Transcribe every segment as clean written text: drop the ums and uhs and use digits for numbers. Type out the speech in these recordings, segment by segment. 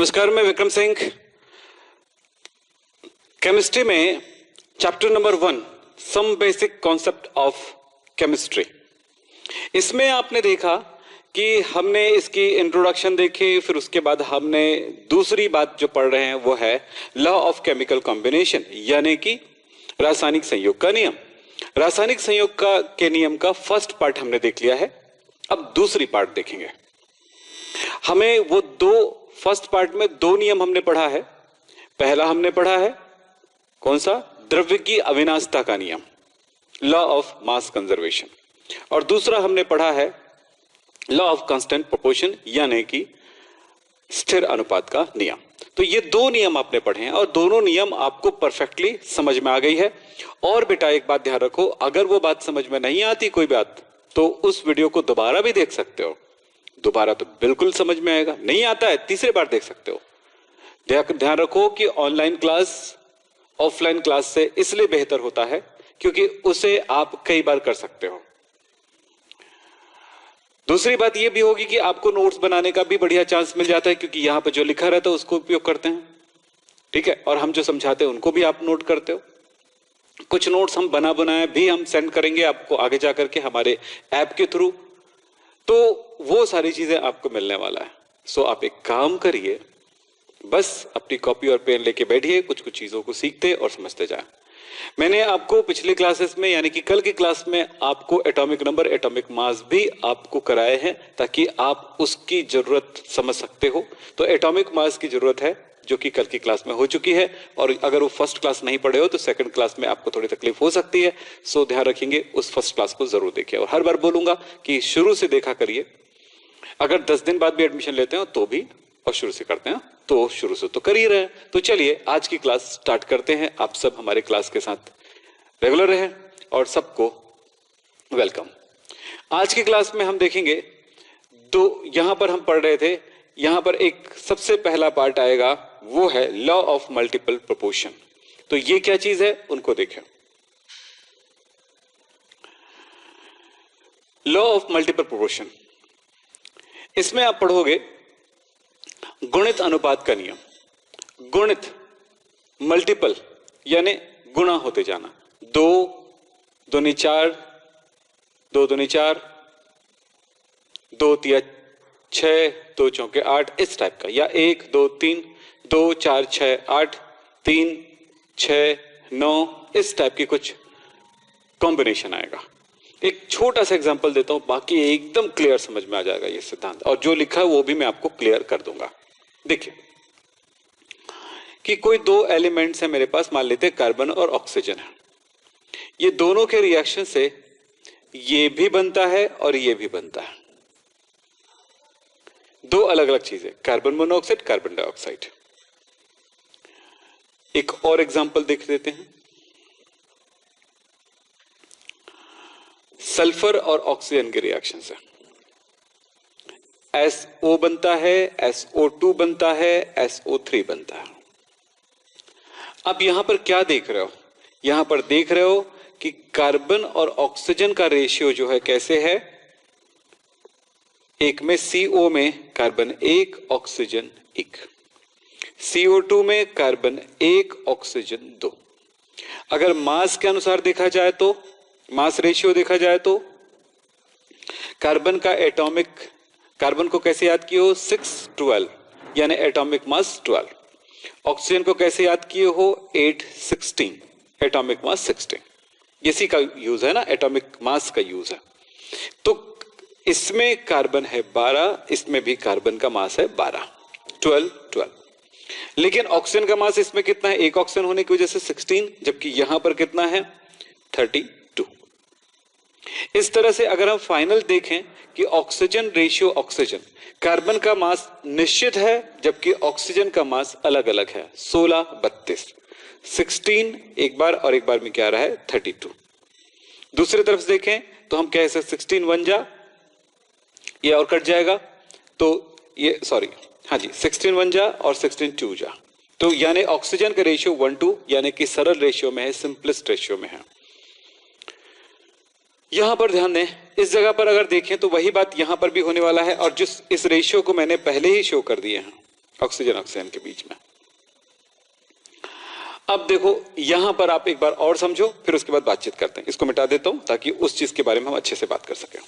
नमस्कार, मैं विक्रम सिंह। केमिस्ट्री में chapter number 1 some basic concept of chemistry, इसमें आपने देखा कि हमने इसकी इंट्रोडक्शन देखी, फिर उसके बाद हमने दूसरी बात जो पढ़ रहे हैं वो है लॉ ऑफ केमिकल कॉम्बिनेशन, यानी कि रासायनिक संयोग का नियम। रासायनिक संयोग के नियम का फर्स्ट पार्ट हमने देख लिया है। अब दूसरी पार्ट देखेंगे। हमें वो फर्स्ट पार्ट में दो नियम हमने पढ़ा है। पहला हमने पढ़ा है कौन सा? द्रव्य की अविनाशता का नियम, लॉ ऑफ मास कंजर्वेशन, और दूसरा हमने पढ़ा है लॉ ऑफ कांस्टेंट प्रोपोर्शन, यानी कि स्थिर अनुपात का नियम। तो ये दो नियम आपने पढ़े हैं और दोनों नियम आपको परफेक्टली समझ में आ गई है। और बेटा एक बात ध्यान रखो, अगर वो बात समझ में नहीं आती कोई बात, तो उस वीडियो को दोबारा भी देख सकते हो। दोबारा तो बिल्कुल समझ में आएगा, नहीं आता है तीसरे बार देख सकते हो। ध्यान रखो कि ऑनलाइन क्लास ऑफलाइन क्लास से इसलिए बेहतर होता है क्योंकि उसे आप कई बार कर सकते हो। दूसरी बात यह भी होगी कि आपको नोट्स बनाने का भी बढ़िया चांस मिल जाता है, क्योंकि यहां पर जो लिखा रहता है उसको उपयोग करते हैं, ठीक है, और हम जो समझाते हैं उनको भी आप नोट करते हो। कुछ नोट्स हम बना बनाए भी हम सेंड करेंगे आपको आगे जाकर के हमारे ऐप के थ्रू, तो वो सारी चीजें आपको मिलने वाला है। सो आप एक काम करिए, बस अपनी कॉपी और पेन लेके बैठिए, कुछ कुछ चीजों को सीखते और समझते जाए। मैंने आपको पिछले क्लासेस में यानी कि कल की क्लास में आपको एटॉमिक नंबर, एटॉमिक मास भी आपको कराए हैं ताकि आप उसकी जरूरत समझ सकते हो। तो एटॉमिक मास की जरूरत है जो कि कल की क्लास में हो चुकी है, और अगर वो फर्स्ट क्लास नहीं पढ़े हो तो सेकंड क्लास में आपको थोड़ी तकलीफ हो सकती है। सो ध्यान रखेंगे, उस फर्स्ट क्लास को जरूर देखिए। और हर बार बोलूंगा कि शुरू से देखा करिए। अगर 10 दिन बाद भी एडमिशन लेते हो तो भी, और शुरू से करते हैं तो शुरू से तो कर ही रहे हैं। तो चलिए आज की क्लास स्टार्ट करते हैं। आप सब हमारे क्लास के साथ रेगुलर रहे और सबको वेलकम। आज की क्लास में हम देखेंगे यहां पर हम पढ़ रहे थे, यहां पर एक सबसे पहला पार्ट आएगा, वो है लॉ ऑफ मल्टीपल प्रोपोर्शन। तो ये क्या चीज है उनको देखें। लॉ ऑफ मल्टीपल प्रोपोर्शन, इसमें आप पढ़ोगे गुणित अनुपात का नियम। गुणित, मल्टीपल यानी गुणा होते जाना। 2 दूनी 4, 2 दूनी 4, 2 तिया 6, 2 चौके 8, इस टाइप का, या 1 2 3, 2 4 6 8, 3 6 9, इस टाइप की कुछ कॉम्बिनेशन आएगा। एक छोटा सा एग्जांपल देता हूं, बाकी एकदम क्लियर समझ में आ जाएगा ये सिद्धांत, और जो लिखा है वो भी मैं आपको क्लियर कर दूंगा। देखिए कि कोई दो एलिमेंट्स हैं मेरे पास, मान लेते हैं कार्बन और ऑक्सीजन है। ये दोनों के रिएक्शन से ये भी बनता है और ये भी बनता है। दो अलग अलग चीजें, कार्बन मोनोऑक्साइड, कार्बन डाइऑक्साइड। एक और एग्जांपल देख लेते हैं। सल्फर और ऑक्सीजन के रिएक्शन से SO बनता है, SO2 बनता है, SO3 बनता है। अब यहां पर क्या देख रहे हो? यहां पर देख रहे हो कि कार्बन और ऑक्सीजन का रेशियो जो है कैसे है। एक में CO में कार्बन 1, ऑक्सीजन 1, CO2 में कार्बन 1, ऑक्सीजन 2। अगर मास के अनुसार देखा जाए तो, मास रेशियो देखा जाए तो कार्बन को कैसे याद किए हो? 6 12, यानी एटॉमिक मास 12। ऑक्सीजन को कैसे याद किए हो? 8 16, एटॉमिक मास 16। इसी का यूज है ना, एटॉमिक मास का यूज है। तो इसमें कार्बन है 12, इसमें भी कार्बन का मास है 12, 12 12। लेकिन ऑक्सीजन का मास इसमें कितना है? एक ऑक्सीजन होने की वजह से 16, जबकि यहां पर कितना है? 32। इस तरह से अगर हम फाइनल देखें कि ऑक्सीजन रेशियो, ऑक्सीजन, कार्बन का मास निश्चित है जबकि ऑक्सीजन का मास अलग अलग है, 16 32, 16 एक बार और एक बार में क्या रहा है? 32। दूसरी तरफ से देखें तो हम कह सकते 16 1 जा, ये और कट जाएगा, तो ये सॉरी, हाँ जी, 16 1 जा और 16 2 जा। तो यानी ऑक्सीजन का रेशियो 1:2, यानी कि सरल रेशियो में है, सिंपलेस्ट रेशियो में है। यहां पर ध्यान दें, इस जगह पर अगर देखें तो वही बात यहां पर भी होने वाला है, और जिस इस रेशियो को मैंने पहले ही शो कर दिए हैं, ऑक्सीजन ऑक्सीजन के बीच में। अब देखो यहां पर आप एक बार और समझो, फिर उसके बाद बातचीत करते हैं। इसको मिटा देता हूं ताकि उस चीज के बारे में हम अच्छे से बात कर सकें।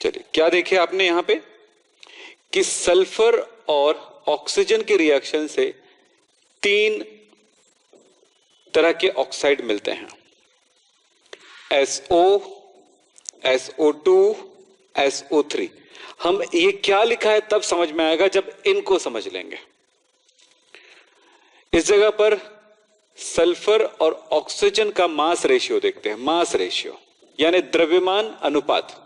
चलिए, क्या देखे आपने यहां पे कि सल्फर और ऑक्सीजन के रिएक्शन से 3 तरह के ऑक्साइड मिलते हैं, SO, SO2, SO3। हम ये क्या लिखा है तब समझ में आएगा जब इनको समझ लेंगे। इस जगह पर सल्फर और ऑक्सीजन का मास रेशियो देखते हैं, मास रेशियो यानी द्रव्यमान अनुपात।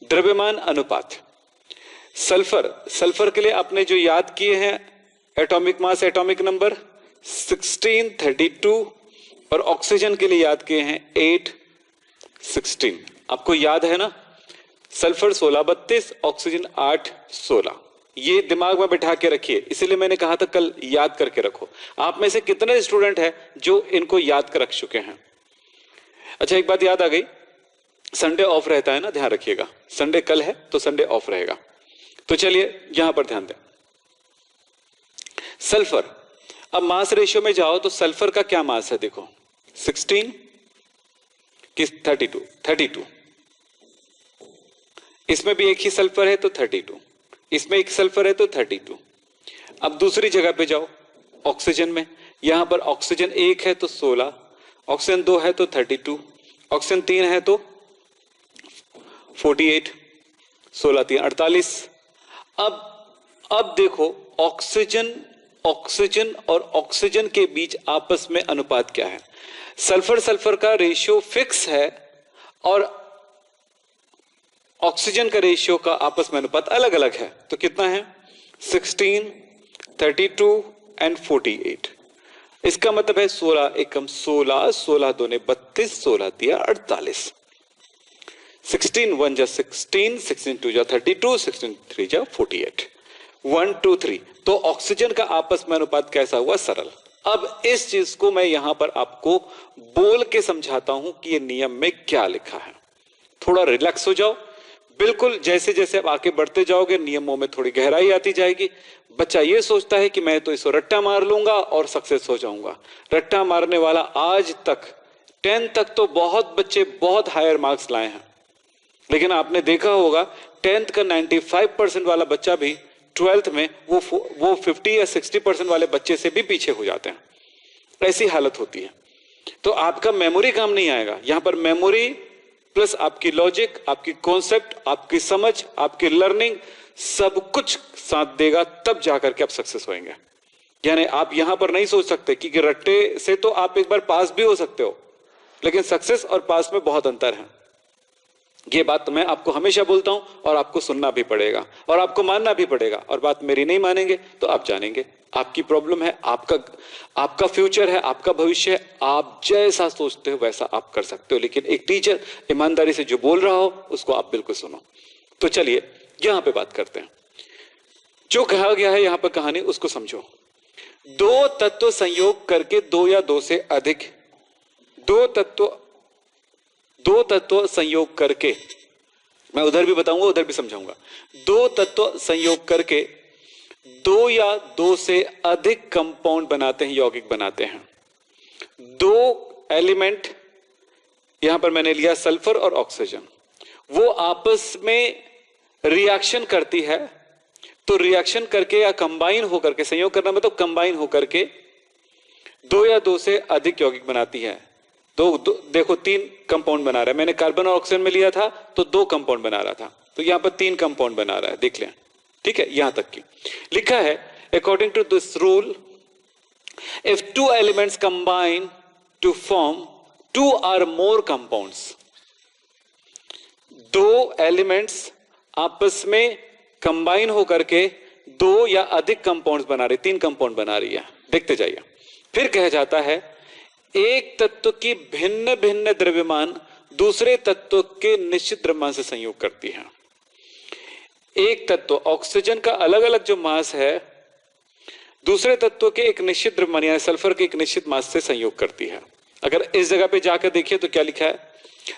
द्रव्यमान अनुपात सल्फर के लिए आपने जो याद किए हैं एटॉमिक मास, एटॉमिक नंबर 16, 32, और ऑक्सीजन के लिए याद किए हैं 8, 16। आपको याद है ना, सल्फर 16, 32, ऑक्सीजन 8, 16। ये दिमाग में बैठा के रखिए, इसीलिए मैंने कहा था कल याद करके रखो। आप में से कितने स्टूडेंट हैं जो इनको याद कर रख चुके हैं? अच्छा, एक बात याद आ गई, संडे ऑफ रहता है ना, ध्यान रखिएगा। संडे कल है तो संडे ऑफ रहेगा। तो चलिए यहां पर ध्यान दें। सल्फर, अब मास रेशियो में जाओ तो सल्फर का क्या मास है देखो, 16 कि 32, 32। इसमें भी एक ही सल्फर है तो 32, इसमें एक सल्फर है तो 32। अब दूसरी जगह पे जाओ ऑक्सीजन में, यहां पर ऑक्सीजन 1 है तो 16, ऑक्सीजन 2 है तो 32, ऑक्सीजन 3 है तो 48, 16 3 48। अब देखो ऑक्सीजन और ऑक्सीजन के बीच आपस में अनुपात क्या है। सल्फर का रेशियो फिक्स है और ऑक्सीजन का रेशियो का आपस में अनुपात अलग अलग है। तो कितना है? 16, 32 एंड 48। इसका मतलब है 16 एकम 16, 16 दूने 32, 16 दिया 48। 16 1 जा 16, 16 2 जा 32, 16 3 जा 48। 1 2 3। तो ऑक्सीजन का आपस में अनुपात कैसा हुआ? सरल। अब इस चीज को मैं यहां पर आपको बोल के समझाता हूं कि ये नियम में क्या लिखा है। थोड़ा रिलैक्स हो जाओ। बिल्कुल जैसे जैसे आप आगे बढ़ते जाओगे नियमों में थोड़ी गहराई आती जाएगी। बच्चा ये सोचता है कि मैं तो इसको रट्टा मार लूंगा और सक्सेस हो जाऊंगा। रट्टा मारने वाला आज तक 10 तक तो बहुत बच्चे बहुत हायर मार्क्स लाए हैं, लेकिन आपने देखा होगा 10th का 95% वाला बच्चा भी 12th में वो 50 या 60% वाले बच्चे से भी पीछे हो जाते हैं। ऐसी हालत होती है। तो आपका मेमोरी काम नहीं आएगा यहां पर। मेमोरी प्लस आपकी लॉजिक, आपकी कॉन्सेप्ट, आपकी समझ, आपकी लर्निंग, सब कुछ साथ देगा, तब जाकर के आप सक्सेस होंगे। यानी आप यहां पर नहीं सोच सकते कि रट्टे से तो आप एक बार पास भी हो सकते हो, लेकिन सक्सेस और पास में बहुत अंतर है। ये बात मैं आपको हमेशा बोलता हूं और आपको सुनना भी पड़ेगा और आपको मानना भी पड़ेगा। और बात मेरी नहीं मानेंगे तो आप जानेंगे आपकी प्रॉब्लम है, आपका फ्यूचर है, आपका भविष्य है। आप जैसा सोचते हो वैसा आप कर सकते हो, लेकिन एक टीचर ईमानदारी से जो बोल रहा हो उसको आप बिल्कुल सुनो। तो चलिए यहां पे बात करते हैं। जो कहा गया है यहां पर कहानी, उसको समझो। दो तत्व संयोग करके दो या दो से अधिक, दो तत्व संयोग करके, मैं उधर भी बताऊंगा उधर भी समझाऊंगा। दो तत्व संयोग करके दो या दो से अधिक कंपाउंड बनाते हैं, यौगिक बनाते हैं। दो एलिमेंट, यहां पर मैंने लिया सल्फर और ऑक्सीजन, वो आपस में रिएक्शन करती है। तो रिएक्शन करके या कंबाइन होकर के, संयोग करना मतलब कंबाइन होकर के दो या दो से अधिक यौगिक बनाती है। देखो 3 कंपाउंड बना रहा है। मैंने कार्बन और ऑक्सीजन में लिया था तो 2 कंपाउंड बना रहा था, तो यहां पर 3 कंपाउंड बना रहा है, देख लें। ठीक है, यहां तक की लिखा है according to this rule if 2 elements combine to form 2 और मोर कंपाउंड्स। 2 एलिमेंट्स आपस में कंबाइन होकर के 2 या अधिक कंपाउंड्स बना रही, 3 कंपाउंड बना रही है। देखते जाइए। फिर कहा जाता है एक तत्व की भिन्न भिन्न द्रव्यमान दूसरे तत्व के निश्चित द्रव्यमान से संयोग करती है। एक तत्व ऑक्सीजन का अलग अलग जो मास है दूसरे तत्व के एक निश्चित द्रव्यमान यानी सल्फर के एक निश्चित मास से संयोग करती है। अगर इस जगह पे जाकर देखिए तो क्या लिखा है,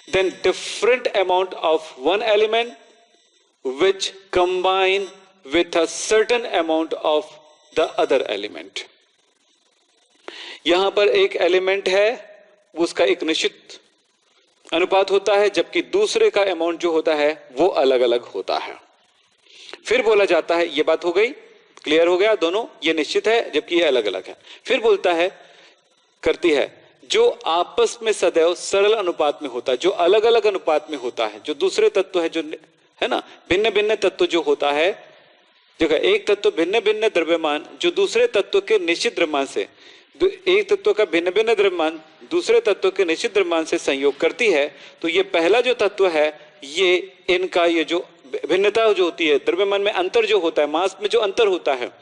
then different amount of one element which combine with a certain amount of the other element. यहां पर एक एलिमेंट है, उसका एक निश्चित अनुपात होता है, जबकि दूसरे का अमाउंट जो होता है वो अलग अलग होता है. फिर बोला जाता है, ये बात हो गई, क्लियर हो गया, दोनों ये निश्चित है जबकि ये अलग अलग है. फिर बोलता है, करती है, जो आपस में सदैव सरल अनुपात में होता है, जो अलग अलग अनुपात में होता है, जो दूसरे तत्व है, जो है ना, भिन्न भिन्न तत्व जो होता है, देखो एक तत्व भिन्न भिन्न द्रव्यमान जो दूसरे तत्व के निश्चित द्रव्यमान से, एक तत्व का भिन्न भिन्न द्रव्यमान दूसरे तत्व के निश्चित द्रव्यमान से संयोग करती है, तो ये पहला जो तत्व है, ये इनका ये जो भिन्नता जो होती है, द्रव्यमान में अंतर जो होता है, मास में जो अंतर होता है,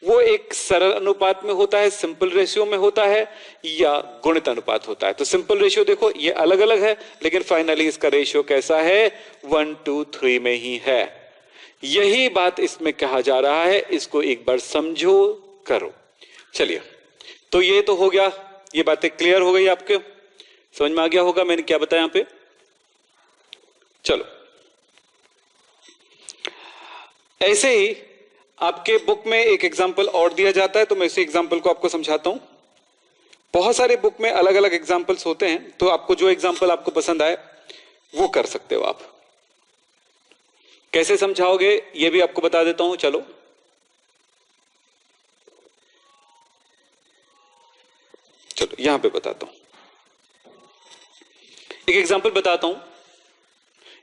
वो एक सरल अनुपात में होता है, सिंपल रेशियो में होता है, या गुणित अनुपात होता है. तो सिंपल रेशियो देखो ये अलग अलग है, लेकिन फाइनली इसका रेशियो कैसा है, 1:3 में ही है. यही बात इसमें कहा जा रहा है, इसको एक बार समझो, करो. चलिए, तो ये तो हो गया, ये बातें क्लियर हो गई, आपके समझ में आ गया होगा मैंने क्या बताया यहां पे. चलो, ऐसे ही आपके बुक में एक एग्जाम्पल और दिया जाता है, तो मैं इसी एग्जाम्पल को आपको समझाता हूं. बहुत सारे बुक में अलग अलग एग्जाम्पल्स होते हैं, तो आपको जो एग्जाम्पल आपको पसंद आए वो कर सकते हो आप. कैसे समझाओगे ये भी आपको बता देता हूं. चलो, यहां पे बताता हूं, एक एग्जाम्पल बताता हूं.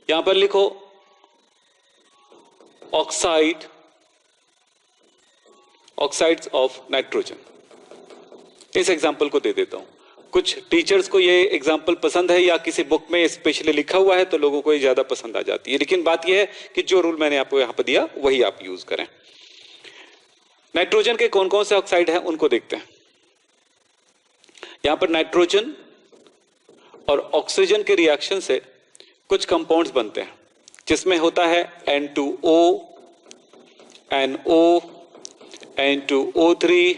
यहां पर लिखो ऑक्साइड्स ऑफ नाइट्रोजन. इस एग्जाम्पल को दे देता हूं. कुछ टीचर्स को ये एग्जाम्पल पसंद है, या किसी बुक में स्पेशली लिखा हुआ है तो लोगों को ये ज्यादा पसंद आ जाती है, लेकिन बात यह है कि जो रूल मैंने आपको यहां पर दिया वही आप यूज करें. नाइट्रोजन के कौन कौन से ऑक्साइड हैं उनको देखते हैं. यहां पर नाइट्रोजन और ऑक्सीजन के रिएक्शन से कुछ कंपाउंड्स बनते हैं, जिसमें होता है N2O, NO, N2O3,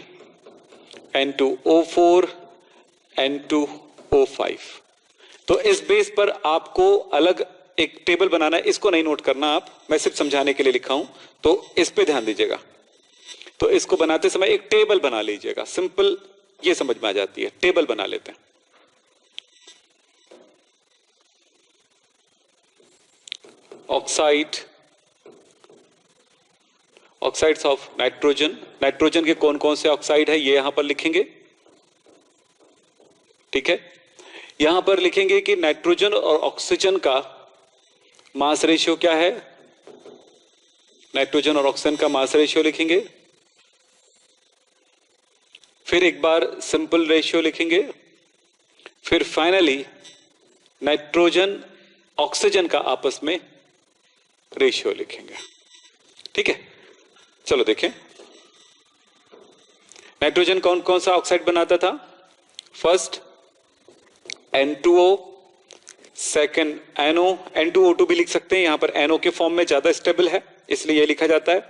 N2O4, N2O5. तो इस बेस पर आपको अलग एक टेबल बनाना है. इसको नहीं नोट करना आप, मैं सिर्फ समझाने के लिए लिखा हूं, तो इस पे ध्यान दीजिएगा. तो इसको बनाते समय एक टेबल बना लीजिएगा. सिंपल ये समझ में आ जाती है, टेबल बना लेते हैं. Oxides of nitrogen. नाइट्रोजन के कौन कौन से ऑक्साइड है ये यहां पर लिखेंगे, ठीक है. यहां पर लिखेंगे कि नाइट्रोजन और ऑक्सीजन का मास रेशियो क्या है. नाइट्रोजन और ऑक्सीजन का मास रेशियो लिखेंगे. फिर एक बार सिंपल रेशियो लिखेंगे. फिर फाइनली नाइट्रोजन ऑक्सीजन का आपस में रेशियो लिखेंगे, ठीक है. चलो देखें, नाइट्रोजन कौन कौन सा ऑक्साइड बनाता था. First N2O, second NO, N2O2 भी लिख सकते हैं, यहां पर NO के फॉर्म में ज्यादा स्टेबल है इसलिए यह लिखा जाता है.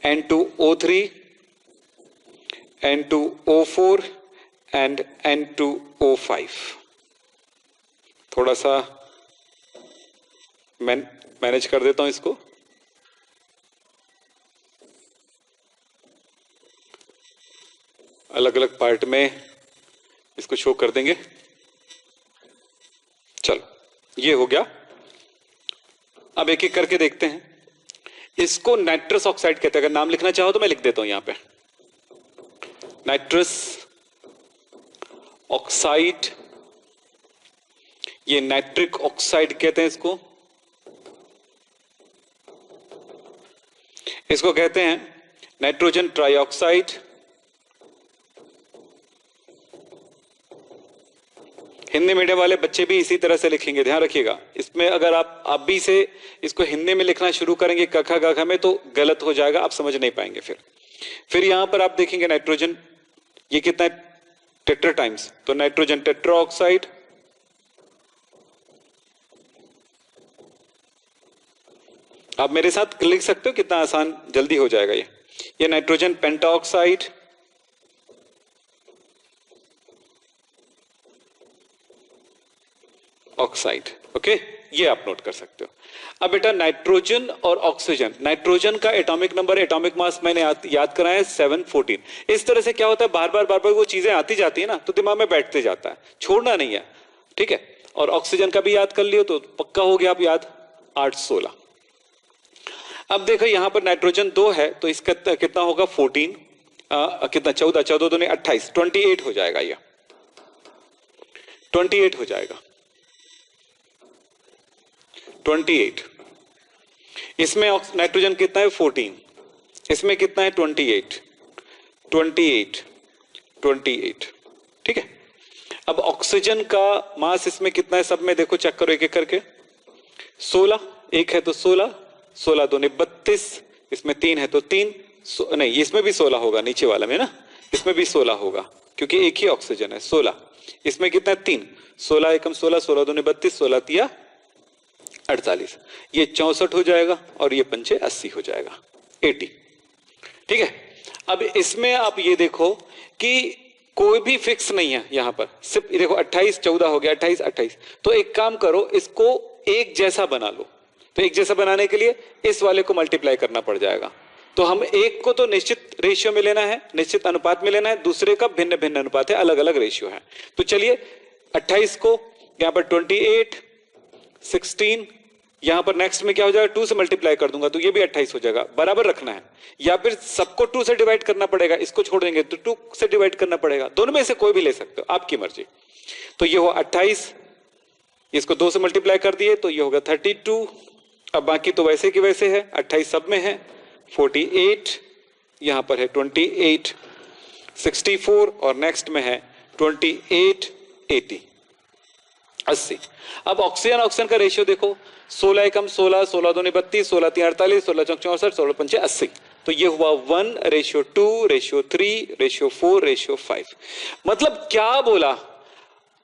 N2O3, N2O4 and N2O5. थोड़ा सा मैनेज कर देता हूं इसको. अलग अलग पार्ट में इसको शो कर देंगे. चलो, ये हो गया. अब एक एक करके देखते हैं. इसको नाइट्रस ऑक्साइड कहते हैं. अगर नाम लिखना चाहो तो मैं लिख देता हूं यहां पे. नाइट्रस ऑक्साइड, ये नाइट्रिक ऑक्साइड कहते हैं इसको. इसको कहते हैं नाइट्रोजन ट्राइऑक्साइड. हिंदी मीडियम वाले बच्चे भी इसी तरह से लिखेंगे, ध्यान रखिएगा. इसमें अगर आप भी से इसको हिंदी में लिखना शुरू करेंगे कखा गखा में, तो गलत हो जाएगा, आप समझ नहीं पाएंगे. फिर यहां पर आप देखेंगे नाइट्रोजन, ये कितना है, टेट्रा टाइम्स, तो नाइट्रोजन टेट्रा ऑक्साइड. आप मेरे साथ लिख सकते हो, कितना आसान जल्दी हो जाएगा ये नाइट्रोजन पेंटा ऑक्साइड. ऑक्साइड। ओके, ये आप नोट कर सकते हो। अब बेटा नाइट्रोजन और ऑक्सीजन, नाइट्रोजन का एटॉमिक नंबर, एटॉमिक मास मैंने याद कराया है 714। इस तरह से क्या होता है, बार बार वो चीजें आती जाती है ना, तो दिमाग में बैठते जाता है, छोड़ना नहीं है, ठीक है। और ऑक्सीजन का भी याद कर लियो तो पक्का हो गया आप याद, 816। अब देखो यहां पर नाइट्रोजन 2 है तो इसका कितना होगा 14, कितना 14, 14 दूनी 28, 28 हो जाएगा, ये 28 हो जाएगा, 28। इसमें नाइट्रोजन कितना है 14, इसमें कितना है 28, 28, 28, ठीक है। अब ऑक्सीजन का मास इसमें कितना है, सब में देखो चेक करो एक एक करके, 16, एक है तो 16, 16 दूनी 32, इसमें 3 है तो 3, नहीं इसमें भी 16 होगा, नीचे वाला में ना, इसमें भी 16 होगा क्योंकि एक ही ऑक्सीजन है, 16। इसमें कितना है 3, 16 एकम 16, 16 दूनी 32, 16 तिया 48, ये 64 हो जाएगा और ये पंचे 80 हो जाएगा, 80, ठीक है। अब इसमें आप ये देखो कि कोई भी फिक्स नहीं है यहां पर, सिर्फ देखो 28 14 हो गया, 28 28। तो एक काम करो, इसको एक जैसा बना लो। तो एक जैसा बनाने के लिए इस वाले को मल्टीप्लाई करना पड़ जाएगा। तो हम एक को तो निश्चित रेशियो में लेना है, निश्चित अनुपात में लेना है, दूसरे का भिन्न भिन्न अनुपात है, अलग अलग रेशियो है। तो चलिए 28 को यहां पर 28, 16, यहां पर नेक्स्ट में क्या हो जाएगा 2 से मल्टीप्लाई कर दूंगा तो ये भी 28 हो जाएगा, बराबर रखना है। या फिर सबको 2 से डिवाइड करना पड़ेगा, इसको छोड़ देंगे तो 2 से डिवाइड करना पड़ेगा, दोनों में से कोई भी ले सकते हो, आपकी मर्जी। तो ये हुआ 28, इसको 2 से मल्टीप्लाई कर दिए तो ये होगा 32। अब बाकी तो वैसे की वैसे है, 28 सब में है, 48 यहां पर है 28, 64 और नेक्स्ट में है 28, 80, 80। अब ऑक्सीजन ऑक्सीजन का रेशियो देखो, 16 एकम 16, 16 दूनी 32, 16 तीन 48, 16 चौक 64, 16 पंचे 80। तो ये हुआ 1:2:3:4:5। मतलब क्या बोला,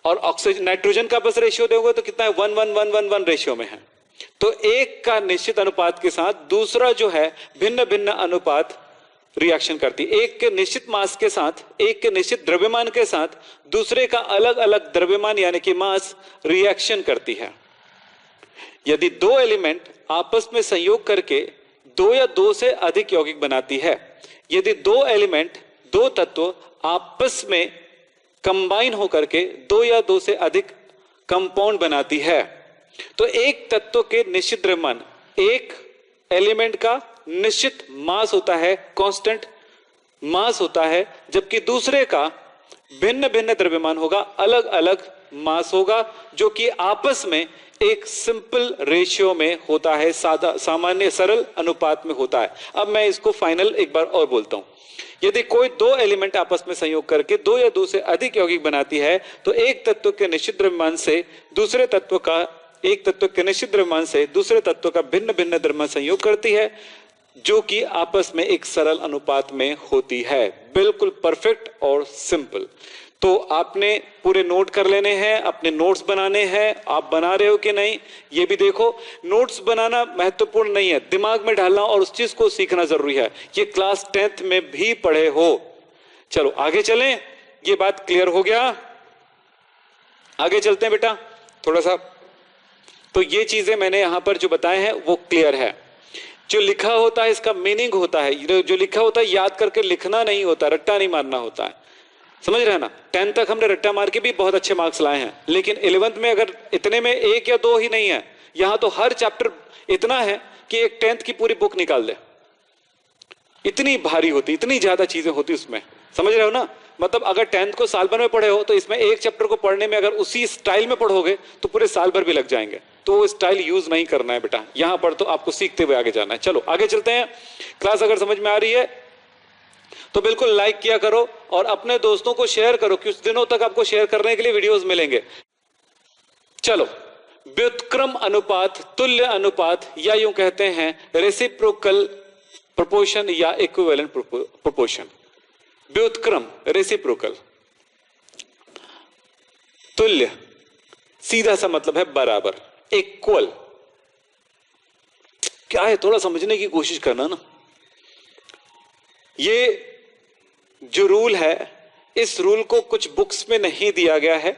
और ऑक्सीजन नाइट्रोजन का बस रेशियो दोगे तो कितना है 1:1:1:1 रेशियो में है। तो एक का निश्चित अनुपात के साथ दूसरा जो है भिन्न भिन्न अनुपात रिएक्शन करती है। एक के निश्चित मास के साथ, एक के निश्चित द्रव्यमान के साथ दूसरे का अलग अलग द्रव्यमान यानी कि मास रिएक्शन करती है। यदि दो एलिमेंट आपस में संयोग करके 2 या 2 से अधिक यौगिक बनाती है, यदि दो एलिमेंट, दो तत्व आपस में कंबाइन होकर के 2 या 2 से अधिक कंपाउंड बनाती है, तो एक तत्व के निश्चित द्रव्यमान, एक एलिमेंट का निश्चित मास होता है, कांस्टेंट मास होता है, जबकि दूसरे का भिन्न भिन्न द्रव्यमान होगा, अलग अलग मास होगा, जो कि आपस में एक सिंपल रेशियो में होता है, सादा सामान्य सरल अनुपात में होता है। अब मैं इसको फाइनल एक बार और बोलता हूं, यदि कोई दो एलिमेंट आपस में संयोग करके 2 या 2 से अधिक यौगिक बनाती है, तो एक तत्व के निश्चित द्रव्यमान से दूसरे तत्व का, एक तत्व के निश्चित द्रव्यमान से दूसरे तत्व का भिन्न भिन्न द्रव्यमान संयोग करती है, जो कि आपस में एक सरल अनुपात में होती है। बिल्कुल परफेक्ट और सिंपल। तो आपने पूरे नोट कर लेने हैं, अपने नोट्स बनाने हैं। आप बना रहे हो कि नहीं ये भी देखो। नोट्स बनाना महत्वपूर्ण नहीं है, दिमाग में डालना और उस चीज को सीखना जरूरी है। ये क्लास 10th में भी पढ़े हो। चलो आगे चलें, ये बात क्लियर हो गया। आगे चलते हैं बेटा थोड़ा सा। तो ये चीजें मैंने यहां पर जो बताए हैं वो क्लियर है। जो लिखा होता है इसका मीनिंग होता है, जो लिखा होता है याद करके लिखना नहीं होता, रट्टा नहीं मारना होता है, समझ रहे हैं ना। 10th तक हमने रट्टा मार के भी बहुत अच्छे मार्क्स लाए हैं, लेकिन 11th में अगर इतने में 1 या 2 ही नहीं है, यहां तो हर चैप्टर इतना है कि एक 10th की पूरी बुक निकाल दे, इतनी भारी होती, इतनी ज्यादा चीजें होती उसमें, समझ रहे हो ना। मतलब अगर 10th को साल भर में पढ़े हो तो इसमें एक चैप्टर को पढ़ने में अगर उसी स्टाइल में पढ़ोगे तो पूरे साल भर भी लग जाएंगे। तो वो स्टाइल यूज नहीं करना है बेटा, यहां पर तो आपको सीखते हुए आगे जाना है। चलो आगे चलते हैं। क्लास अगर समझ में आ रही है तो बिल्कुल लाइक किया करो और अपने दोस्तों को शेयर करो, कुछ दिनों तक आपको शेयर करने के लिए वीडियोस मिलेंगे। चलो, व्युत्क्रम अनुपात, तुल्य अनुपात, या यूं कहते हैं रेसिप्रोकल प्रोपोर्शन या इक्विवेलेंट प्रोपोर्शन। व्युत्क्रम रेसिप्रोकल, तुल्य सीधा सा मतलब है बराबर, इक्वल। क्या है थोड़ा समझने की कोशिश करना ना। ये जो रूल है, इस रूल को कुछ बुक्स में नहीं दिया गया है,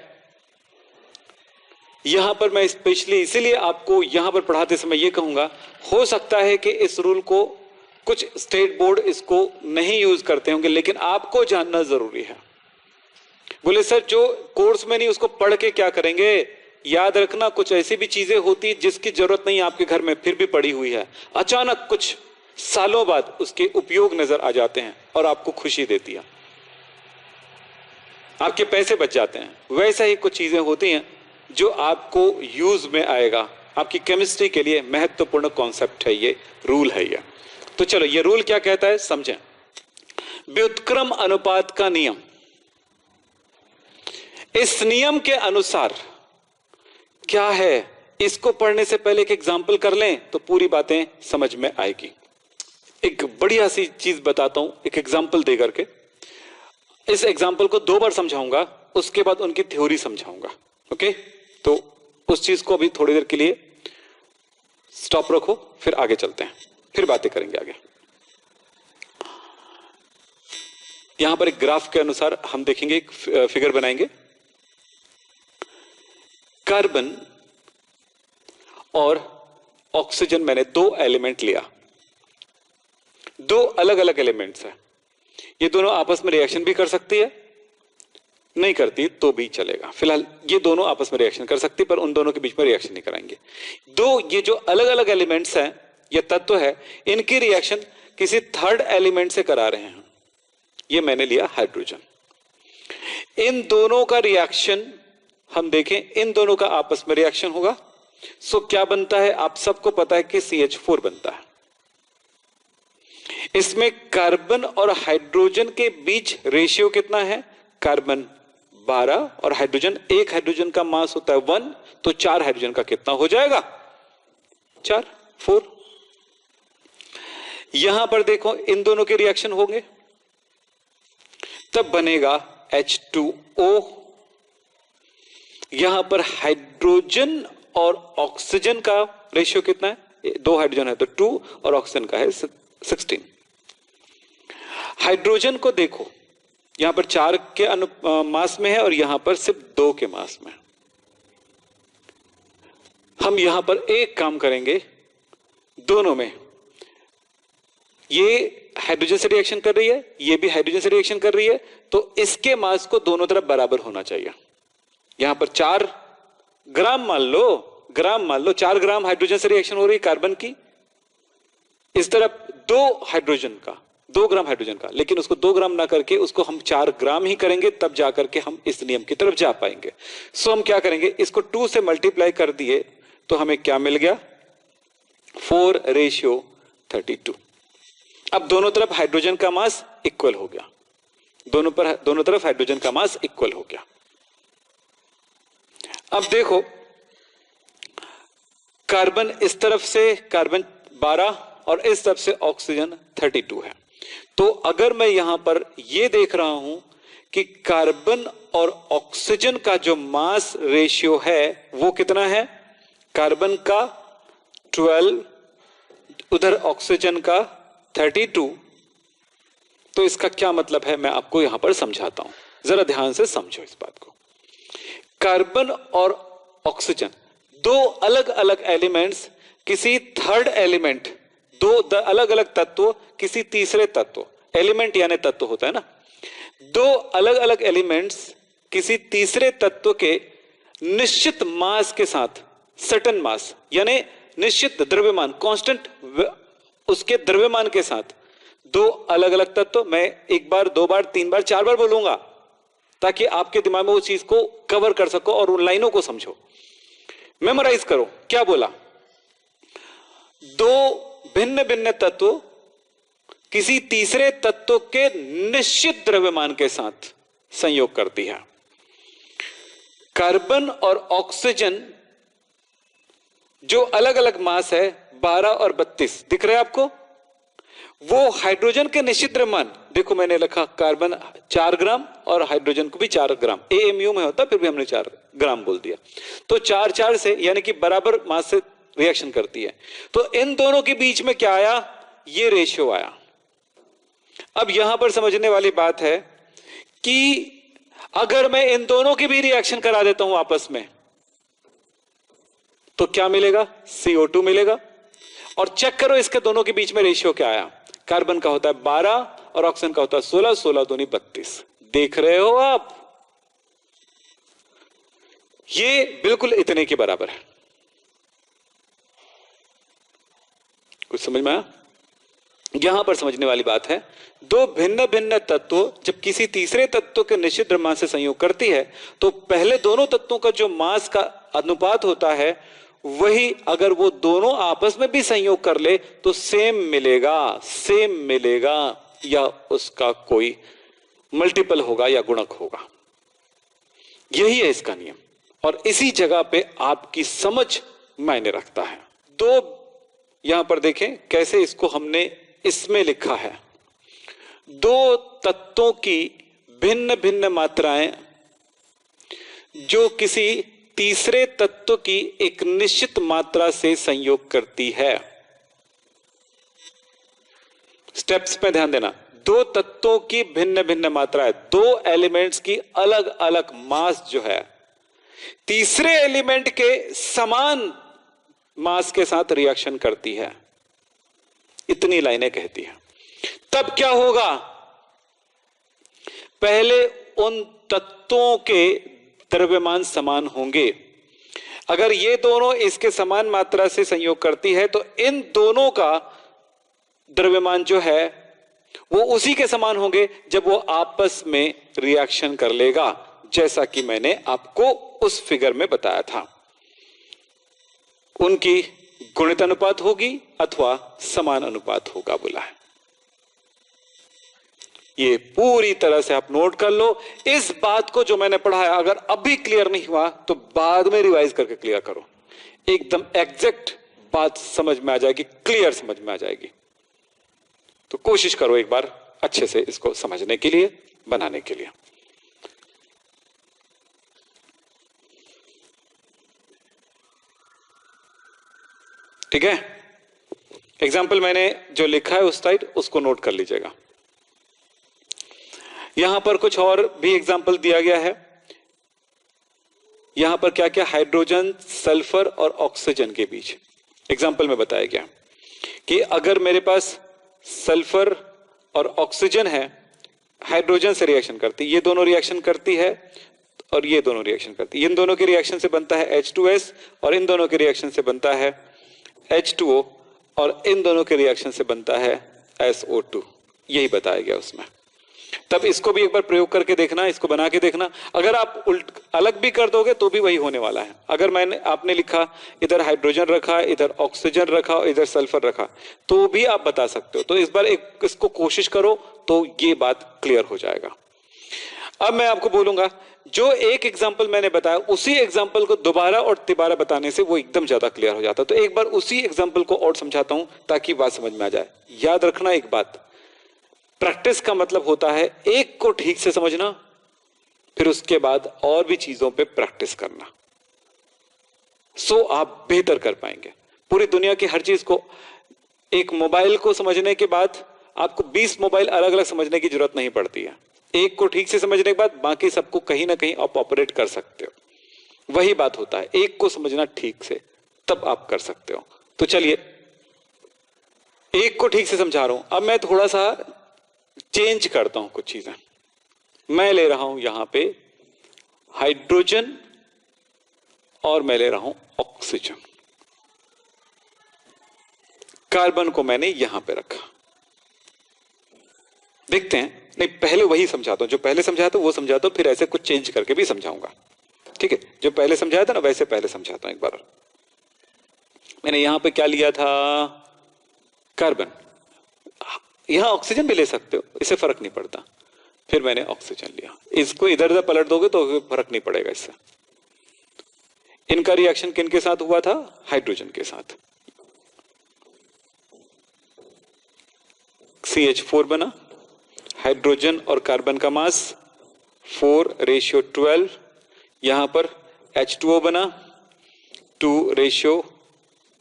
यहां पर मैं स्पेशली इसीलिए आपको यहां पर पढ़ाते समय यह कहूंगा, हो सकता है कि इस रूल को कुछ स्टेट बोर्ड इसको नहीं यूज करते होंगे, लेकिन आपको जानना जरूरी है। बोले सर जो कोर्स में नहीं उसको पढ़ के क्या करेंगे? याद रखना कुछ ऐसी भी चीजें होती जिसकी जरूरत नहीं आपके घर में फिर भी पड़ी हुई है, अचानक कुछ सालों बाद उसके उपयोग नजर आ जाते हैं और आपको खुशी देती है, आपके पैसे बच जाते हैं। वैसा ही कुछ चीजें होती हैं जो आपको यूज में आएगा। आपकी केमिस्ट्री के लिए महत्वपूर्ण कॉन्सेप्ट है ये, रूल है ये। तो चलो ये रूल क्या कहता है समझें। व्युत्क्रम अनुपात का नियम, इस नियम के अनुसार क्या है, इसको पढ़ने से पहले एक एग्जाम्पल कर लें तो पूरी बातें समझ में आएगी। एक बढ़िया सी चीज बताता हूं एक एग्जाम्पल दे करके। इस एग्जाम्पल को 2 बार समझाऊंगा, उसके बाद उनकी थ्योरी समझाऊंगा। ओके, तो उस चीज को अभी थोड़ी देर के लिए स्टॉप रखो, फिर आगे चलते हैं, फिर बातें करेंगे आगे। यहां पर एक ग्राफ के अनुसार हम देखेंगे, एक फिगर बनाएंगे। कार्बन और ऑक्सीजन, मैंने 2 एलिमेंट लिया, 2 अलग अलग एलिमेंट्स हैं। ये दोनों आपस में रिएक्शन भी कर सकती है, नहीं करती तो भी चलेगा। फिलहाल ये दोनों आपस में रिएक्शन कर सकती है, पर उन दोनों के बीच में रिएक्शन नहीं कराएंगे। 2 ये जो अलग अलग एलिमेंट्स हैं, ये तत्व है, इनकी रिएक्शन किसी थर्ड एलिमेंट से करा रहे हैं। ये मैंने लिया हाइड्रोजन। इन दोनों का रिएक्शन हम देखें, इन दोनों का आपस में रिएक्शन होगा। सो क्या बनता है, आप सबको पता है कि CH4 बनता है। इसमें कार्बन और हाइड्रोजन के बीच रेशियो कितना है? कार्बन 12 और हाइड्रोजन, एक हाइड्रोजन का मास होता है 1, तो 4 हाइड्रोजन का कितना हो जाएगा? 4 यहां पर देखो इन दोनों के रिएक्शन होंगे, तब बनेगा H2O। यहां पर हाइड्रोजन और ऑक्सीजन का रेशियो कितना है? 2 हाइड्रोजन है तो 2 और ऑक्सीजन का है 16। हाइड्रोजन को देखो, यहां पर 4 के मास में है और यहां पर सिर्फ 2 के मास में। हम यहां पर एक काम करेंगे, दोनों में ये हाइड्रोजन से रिएक्शन कर रही है, ये भी हाइड्रोजन से रिएक्शन कर रही है, तो इसके मास को दोनों तरफ बराबर होना चाहिए। यहां पर 4 ग्राम मान लो 4 ग्राम हाइड्रोजन से रिएक्शन हो रही है कार्बन की, इस तरफ 2 हाइड्रोजन का, 2 ग्राम हाइड्रोजन का, लेकिन उसको 2 ग्राम ना करके उसको हम 4 ग्राम ही करेंगे, तब जाकर के हम इस नियम की तरफ जा पाएंगे। सो हम क्या करेंगे, इसको 2 से मल्टीप्लाई कर दिए तो हमें क्या मिल गया? 4:32। अब दोनों तरफ हाइड्रोजन का मास इक्वल हो गया, दोनों तरफ हाइड्रोजन का मास इक्वल हो गया। अब देखो कार्बन इस तरफ से कार्बन 12 और इस तरफ से ऑक्सीजन 32 है। तो अगर मैं यहां पर यह देख रहा हूं कि कार्बन और ऑक्सीजन का जो मास रेशियो है वो कितना है? कार्बन का 12, उधर ऑक्सीजन का 32। तो इसका क्या मतलब है, मैं आपको यहां पर समझाता हूं, जरा ध्यान से समझो इस बात को। कार्बन और ऑक्सीजन 2 अलग अलग एलिमेंट्स किसी थर्ड एलिमेंट, 2 अलग अलग तत्व किसी तीसरे तत्व, एलिमेंट यानी तत्व होता है ना, 2 अलग अलग एलिमेंट्स किसी तीसरे तत्व के निश्चित मास के साथ, सर्टेन मास यानी निश्चित द्रव्यमान, कांस्टेंट उसके द्रव्यमान के साथ 2 अलग अलग तत्व, मैं 1 बार 2 बार 3 बार 4 बार बोलूंगा ताकि आपके दिमाग में उस चीज को कवर कर सको और उन लाइनों को समझो, मेमोराइज करो। क्या बोला? 2 भिन्न भिन्न तत्व किसी तीसरे तत्व के निश्चित द्रव्यमान के साथ संयोग करती है। कार्बन और ऑक्सीजन जो अलग अलग मास है 12 और 32 दिख रहे हैं आपको, वो हाइड्रोजन के निश्चित द्रव्यमान, देखो मैंने लिखा कार्बन 4 ग्राम और हाइड्रोजन को भी 4 ग्राम, AMU में होता फिर भी हमने 4 ग्राम बोल दिया, तो 4 से यानी कि बराबर मास से रिएक्शन करती है। तो इन दोनों के बीच में क्या आया? ये रेशियो आया। अब यहां पर समझने वाली बात है कि अगर मैं इन दोनों की भी रिएक्शन करा देता हूं आपस में, तो क्या मिलेगा? CO2 मिलेगा। और चेक करो इसके दोनों के बीच में रेशियो क्या आया। कार्बन का होता है 12 और ऑक्सीजन का होता है 16, 16 दूनी 32। देख रहे हो आप, ये बिल्कुल इतने के बराबर है। कुछ समझ में आया? यहां पर समझने वाली बात है, दो भिन्न भिन्न तत्व जब किसी तीसरे तत्व के निश्चित द्रव्यमान से संयोग करती है तो पहले दोनों तत्वों का जो मास का अनुपात होता है वही अगर वो दोनों आपस में भी संयोग कर ले तो सेम मिलेगा या उसका कोई मल्टीपल होगा या गुणक होगा। यही है इसका नियम और इसी जगह पे आपकी समझ मायने रखता है। दो यहां पर देखें कैसे इसको हमने इसमें लिखा है, दो तत्वों की भिन्न भिन्न मात्राएं जो किसी तीसरे तत्व की एक निश्चित मात्रा से संयोग करती है। स्टेप्स पे ध्यान देना, दो तत्वों की भिन्न भिन्न मात्राएं, दो एलिमेंट्स की अलग अलग मास जो है तीसरे एलिमेंट के समान मास के साथ रिएक्शन करती है, इतनी लाइनें कहती हैं। तब क्या होगा? पहले उन तत्वों के द्रव्यमान समान होंगे। अगर ये दोनों इसके समान मात्रा से संयोग करती है तो इन दोनों का द्रव्यमान जो है वो उसी के समान होंगे जब वो आपस में रिएक्शन कर लेगा, जैसा कि मैंने आपको उस फिगर में बताया था। उनकी गुणित अनुपात होगी अथवा समान अनुपात होगा बोला है। ये पूरी तरह से आप नोट कर लो। इस बात को जो मैंने पढ़ा है अगर अभी क्लियर नहीं हुआ तो बाद में रिवाइज करके क्लियर करो, एकदम एग्जैक्ट बात समझ में आ जाएगी, क्लियर समझ में आ जाएगी। तो कोशिश करो एक बार अच्छे से इसको समझने के लिए, बनाने के लिए। ठीक है, एग्जाम्पल मैंने जो लिखा है उस साइड उसको नोट कर लीजिएगा। यहां पर कुछ और भी एग्जाम्पल दिया गया है। यहां पर क्या क्या, हाइड्रोजन, सल्फर और ऑक्सीजन के बीच एग्जाम्पल में बताया गया कि अगर मेरे पास सल्फर और ऑक्सीजन है, हाइड्रोजन से रिएक्शन करती, ये दोनों रिएक्शन करती है और ये दोनों रिएक्शन करती है। इन दोनों के रिएक्शन से बनता है H2S और इन दोनों के रिएक्शन से बनता है H2O और इन दोनों के रिएक्शन से बनता है SO2। यही बताया गया उसमें। तब इसको भी एक बार प्रयोग करके देखना, इसको बना के देखना। अगर आप अलग भी कर दोगे तो भी वही होने वाला है। अगर आपने लिखा इधर हाइड्रोजन रखा, इधर ऑक्सीजन रखा, इधर सल्फर रखा, तो भी आप बता सकते हो। तो इस बार इसको कोशिश करो तो ये बात क्लियर हो जाएगा। अब मैं आपको बोलूंगा, जो एक एग्जाम्पल मैंने बताया उसी एग्जाम्पल को दोबारा और तिबारा बताने से वो एकदम ज्यादा क्लियर हो जाता है। तो एक बार उसी एग्जाम्पल को और समझाता हूं ताकि बात समझ में आ जाए। याद रखना एक बात, प्रैक्टिस का मतलब होता है एक को ठीक से समझना, फिर उसके बाद और भी चीजों पे प्रैक्टिस करना, सो आप बेहतर कर पाएंगे। पूरी दुनिया की हर चीज को, एक मोबाइल को समझने के बाद आपको 20 मोबाइल अलग अलग समझने की जरूरत नहीं पड़ती है। एक को ठीक से समझने के बाद बाकी सबको कहीं ना कहीं आप ऑपरेट कर सकते हो। वही बात होता है, एक को समझना ठीक से, तब आप कर सकते हो। तो चलिए, एक को ठीक से समझा रहा हूं, अब मैं थोड़ा सा चेंज करता हूं कुछ चीजें। मैं ले रहा हूं यहां पे हाइड्रोजन और मैं ले रहा हूं ऑक्सीजन। कार्बन को मैंने यहां पे रखा। देखते हैं, नहीं पहले वही समझाता हूं, जो पहले समझाया था वो समझाता हूं, फिर ऐसे कुछ चेंज करके भी समझाऊंगा। ठीक है, जो पहले समझाया था ना वैसे पहले समझाता हूं एक बार। मैंने यहां पे क्या लिया था? कार्बन। यहां ऑक्सीजन भी ले सकते हो, इससे फर्क नहीं पड़ता। फिर मैंने ऑक्सीजन लिया। इसको इधर उधर पलट दोगे तो फर्क नहीं पड़ेगा इससे। इनका रिएक्शन किन के साथ हुआ था? हाइड्रोजन के साथ। CH4 बना। हाइड्रोजन और कार्बन का मास 4:12। यहां पर H2O बना 2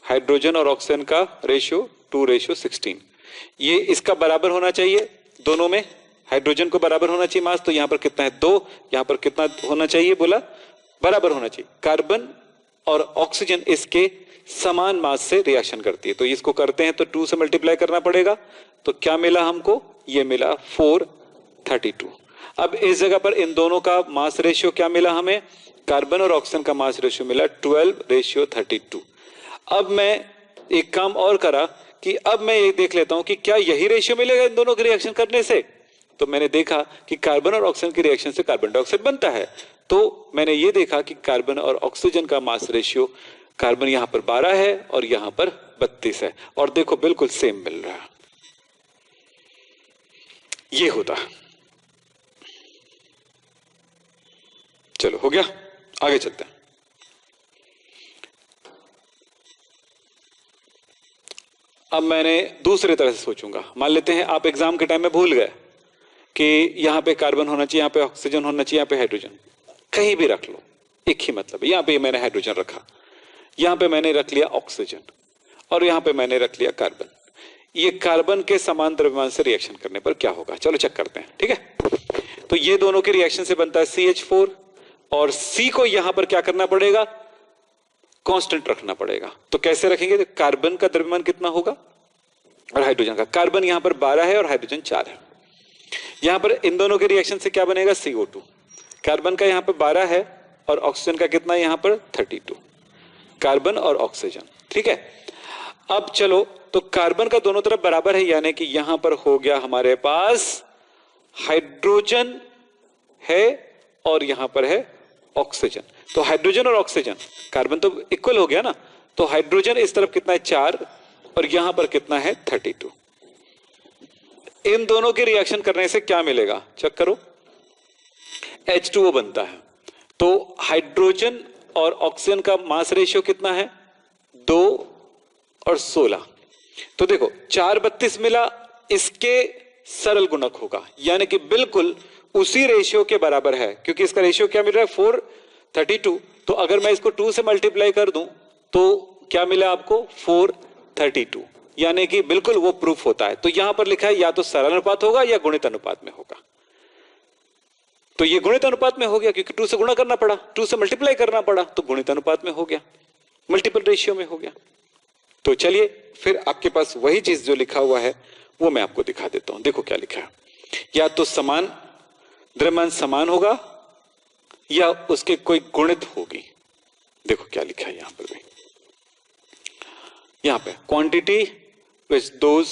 हाइड्रोजन और ऑक्सीजन का रेशियो 2:16। ये इसका बराबर होना चाहिए, दोनों में हाइड्रोजन को बराबर होना चाहिए मास। तो यहां पर कितना है? 2। यहां पर कितना होना चाहिए? बोला बराबर होना चाहिए। कार्बन और ऑक्सीजन इसके समान मास से रिएक्शन करती है। तो इसको करते हैं तो 2 से मल्टीप्लाई करना पड़ेगा। तो क्या मिला हमको? ये मिला 432। अब इस जगह पर इन दोनों का मास रेशियो क्या मिला हमें? कार्बन और ऑक्सीजन का मास रेशियो मिला 12:32। अब मैं एक काम और करा कि अब मैं ये देख लेता हूं कि क्या यही रेशियो मिलेगा इन दोनों के रिएक्शन करने से। तो मैंने देखा कि कार्बन और ऑक्सीजन की रिएक्शन से कार्बन डाइऑक्साइड बनता है। तो मैंने ये देखा कि कार्बन और ऑक्सीजन का मास रेशियो, कार्बन यहां पर 12 है और यहां पर 32 है, और देखो बिल्कुल सेम मिल रहा है। ये होता। चलो हो गया, आगे चलते हैं। अब मैंने दूसरे तरह से सोचूंगा। मान लेते हैं आप एग्जाम के टाइम में भूल गए कि यहां पे कार्बन होना चाहिए, यहां पे ऑक्सीजन होना चाहिए, यहां पे हाइड्रोजन, कहीं भी रख लो, एक ही मतलब है। यहां पे मैंने हाइड्रोजन रखा, यहां पे मैंने रख लिया ऑक्सीजन, और यहां पे मैंने रख लिया कार्बन। ये कार्बन के समान द्रव्यमान से रिएक्शन करने पर क्या होगा? चलो चेक करते हैं, ठीक है। तो ये दोनों के रिएक्शन से बनता है CH4, और C को यहां पर क्या करना पड़ेगा? कांस्टेंट रखना पड़ेगा। तो कैसे रखेंगे? तो कार्बन का द्रव्यमान कितना होगा और हाइड्रोजन का? कार्बन यहां पर 12 है और हाइड्रोजन 4 है। यहां पर इन दोनों के रिएक्शन से क्या बनेगा? CO2। कार्बन का यहां पर 12 है और ऑक्सीजन का कितना है? यहां पर 32। कार्बन और ऑक्सीजन, ठीक है। अब चलो, तो कार्बन का दोनों तरफ बराबर है, यानी कि यहां पर हो गया हमारे पास हाइड्रोजन है और यहां पर है ऑक्सीजन। तो हाइड्रोजन और ऑक्सीजन, कार्बन तो इक्वल हो गया ना। तो हाइड्रोजन इस तरफ कितना है? 4, और यहां पर कितना है? 32। इन दोनों के रिएक्शन करने से क्या मिलेगा? चेक करो, H2O बनता है। तो हाइड्रोजन और ऑक्सीजन का मास रेशियो कितना है? 2 और 16। तो देखो 4:32 मिला, इसके सरल गुणक होगा, यानी कि बिल्कुल उसी रेशियो के बराबर है, क्योंकि इसका रेशियो क्या मिल रहा है? 432। तो अगर मैं इसको 2 से मल्टीप्लाई कर दूं तो क्या मिला आपको? 432, यानी कि बिल्कुल वो प्रूफ होता है। तो यहां पर लिखा है या तो सरल अनुपात होगा या गुणित अनुपात में होगा। तो ये गुणित अनुपात में हो गया, क्योंकि 2 से गुणा करना पड़ा, 2 से मल्टीप्लाई करना पड़ा, तो गुणित अनुपात में हो गया, मल्टीपल रेशियो में हो गया। तो चलिए फिर आपके पास वही चीज जो लिखा हुआ है वो मैं आपको दिखा देता हूं। देखो क्या लिखा है, या तो समान द्रव्यमान समान होगा या उसके कोई गुणित होगी। देखो क्या लिखा है यहां पर भी, यहां पे क्वांटिटी विच दोज,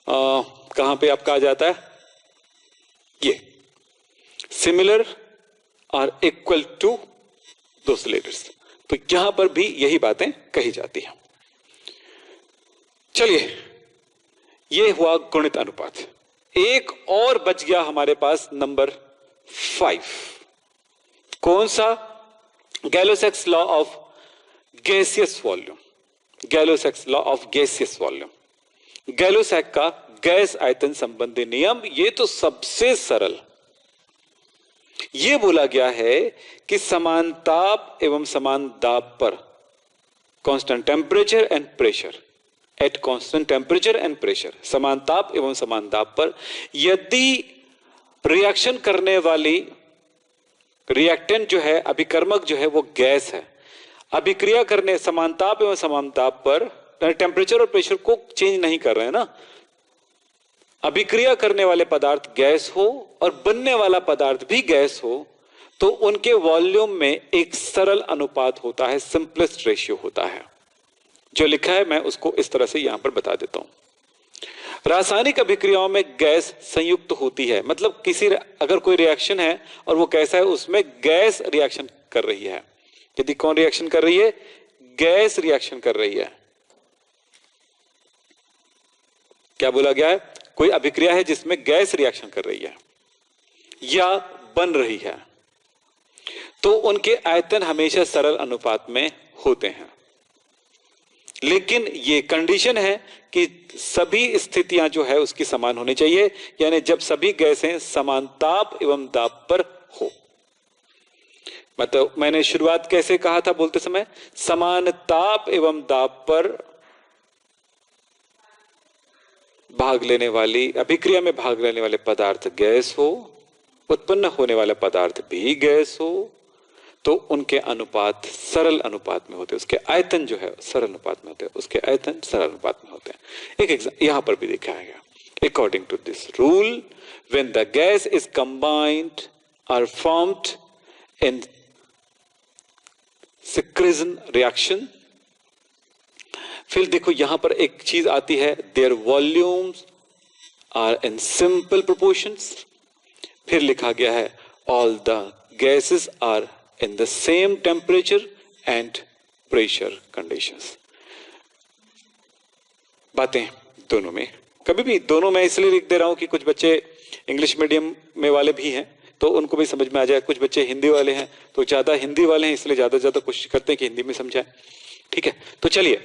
कहां पे आपका आ जाता है? ये सिमिलर और इक्वल टू दोस लेटर्स। तो यहां पर भी यही बातें कही जाती हैं। चलिए, ये हुआ गुणित अनुपात। एक और बच गया हमारे पास, नंबर 5। कौन सा? Gay-Lussac's law of gaseous volume. Gay-Lussac's law of gaseous volume, Gay-Lussac का गैस आयतन संबंधी नियम। ये तो सबसे सरल। यह बोला गया है कि समान ताप एवं समान दाब पर, constant temperature and pressure, at constant temperature and pressure, समान ताप एवं समान दाब पर यदि रिएक्शन करने वाली रिएक्टेंट जो है, अभिकर्मक जो है, वो गैस है, अभिक्रिया करने समान ताप एवं समान दाब पर, टेम्परेचर और प्रेशर को चेंज नहीं कर रहे हैं ना, अभिक्रिया करने वाले पदार्थ गैस हो और बनने वाला पदार्थ भी गैस हो, तो उनके वॉल्यूम में एक सरल अनुपात होता है, सिंपलेस्ट रेशियो होता है। जो लिखा है मैं उसको इस तरह से यहां पर बता देता हूं। रासायनिक अभिक्रियाओं में गैस संयुक्त होती है, मतलब किसी अगर कोई रिएक्शन है और वो कैसा है, उसमें गैस रिएक्शन कर रही है। यदि कौन रिएक्शन कर रही है? गैस रिएक्शन कर रही है। क्या बोला गया है? कोई अभिक्रिया है जिसमें गैस रिएक्शन कर रही है या बन रही है, तो उनके आयतन हमेशा सरल अनुपात में होते हैं। लेकिन ये कंडीशन है कि सभी स्थितियां जो है उसकी समान होनी चाहिए, यानी जब सभी गैसें समान ताप एवं दाब पर हो। मतलब मैंने शुरुआत कैसे कहा था बोलते समय? समान ताप एवं दाब पर भाग लेने वाली, अभिक्रिया में भाग लेने वाले पदार्थ गैस हो, उत्पन्न होने वाला पदार्थ भी गैस हो, तो उनके अनुपात सरल अनुपात में होते हैं, उसके आयतन जो है सरल अनुपात में होते हैं, उसके आयतन सरल अनुपात में होते हैं। एक एग्जाम्पल यहां पर भी देखा गया, according to this rule when the gas is combined or formed in सिक्रिजन रिएक्शन। फिर देखो यहां पर एक चीज आती है, their volumes are in simple proportions. फिर लिखा गया है all the gases are in the same temperature and pressure conditions. बातें दोनों में, कभी भी दोनों में इसलिए लिख दे रहा हूं कि कुछ बच्चे इंग्लिश मीडियम में वाले भी हैं तो उनको भी समझ में आ जाए, कुछ बच्चे हिंदी वाले हैं तो ज्यादा हिंदी वाले हैं इसलिए ज्यादा ज्यादा कोशिश करते हैं कि हिंदी में समझाएं। ठीक है, तो चलिए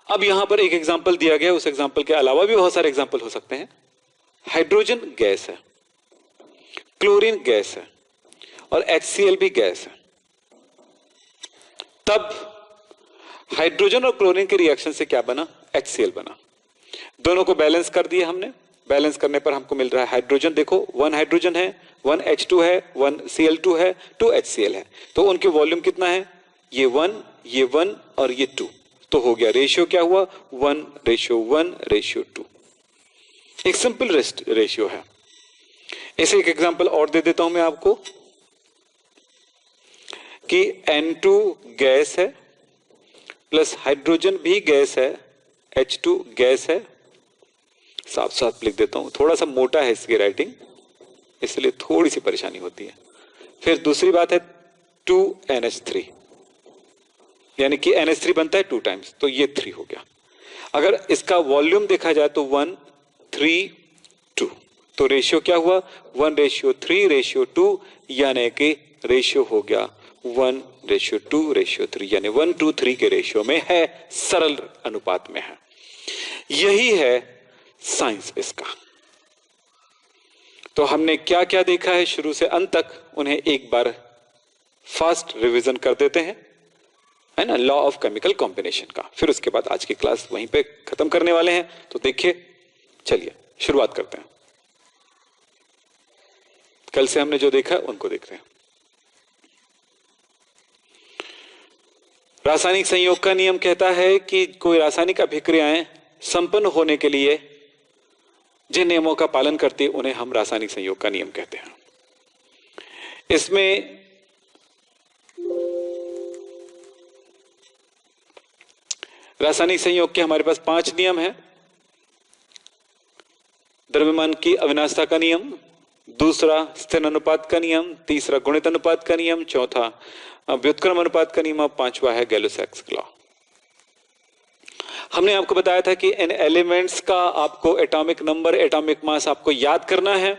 अब यहां पर एक एग्जाम्पल दिया गया, उस एग्जाम्पल के अलावा भी बहुत सारे एग्जाम्पल हो सकते हैं। हाइड्रोजन गैस है, क्लोरीन गैस है और HCl भी गैस है। तब हाइड्रोजन और क्लोरीन के रिएक्शन से क्या बना, HCl बना। दोनों को बैलेंस कर दिया हमने, बैलेंस करने पर हमको मिल रहा है हाइड्रोजन, देखो 1 हाइड्रोजन है, 1 H2 है, 1 Cl2 है, 2 HCl है। तो उनके वॉल्यूम कितना है, ये 1 और ये 2, तो हो गया रेशियो क्या हुआ 1:1:2। एक सिंपल रेशियो है। इसे एक एग्जांपल और दे देता हूं मैं आपको कि N2 गैस है प्लस हाइड्रोजन भी गैस है, H2 गैस है। साफ साफ लिख देता हूं, थोड़ा सा मोटा है इसकी राइटिंग इसलिए थोड़ी सी परेशानी होती है। फिर दूसरी बात है 2NH3, यानी कि NH3 बनता है 2 टाइम्स, तो ये 3 हो गया। अगर इसका वॉल्यूम देखा जाए तो 1, 3, 2, तो रेशियो क्या हुआ 1:3:2, यानी कि रेशियो हो गया 1:2:3, यानी 1:3 के रेशियो में है, सरल अनुपात में है। यही है साइंस इसका। तो हमने क्या क्या देखा है शुरू से अंत तक, उन्हें एक बार फास्ट रिवीजन कर देते हैं, है ना, लॉ ऑफ केमिकल कॉम्बिनेशन का। फिर उसके बाद आज की क्लास वहीं पे खत्म करने वाले हैं। तो देखिए, चलिए शुरुआत करते हैं। कल से हमने जो देखा उनको देखते हैं। रासायनिक संयोग का नियम कहता है कि कोई रासायनिक अभिक्रियाएं संपन्न होने के लिए जिन नियमों का पालन करती है उन्हें हम रासायनिक संयोग का नियम कहते हैं। इसमें रासायनिक संयोग के हमारे पास 5 नियम हैं। द्रव्यमान की अविनाशता का नियम, दूसरा स्थिर अनुपात का नियम, तीसरा गुणित अनुपात का नियम, चौथा व्युत्क्रम अनुपात का नियम और 5वां है गैलो-सैक्स लॉ। हमने आपको बताया था कि इन एलिमेंट्स का आपको एटॉमिक नंबर, एटॉमिक मास आपको याद करना है।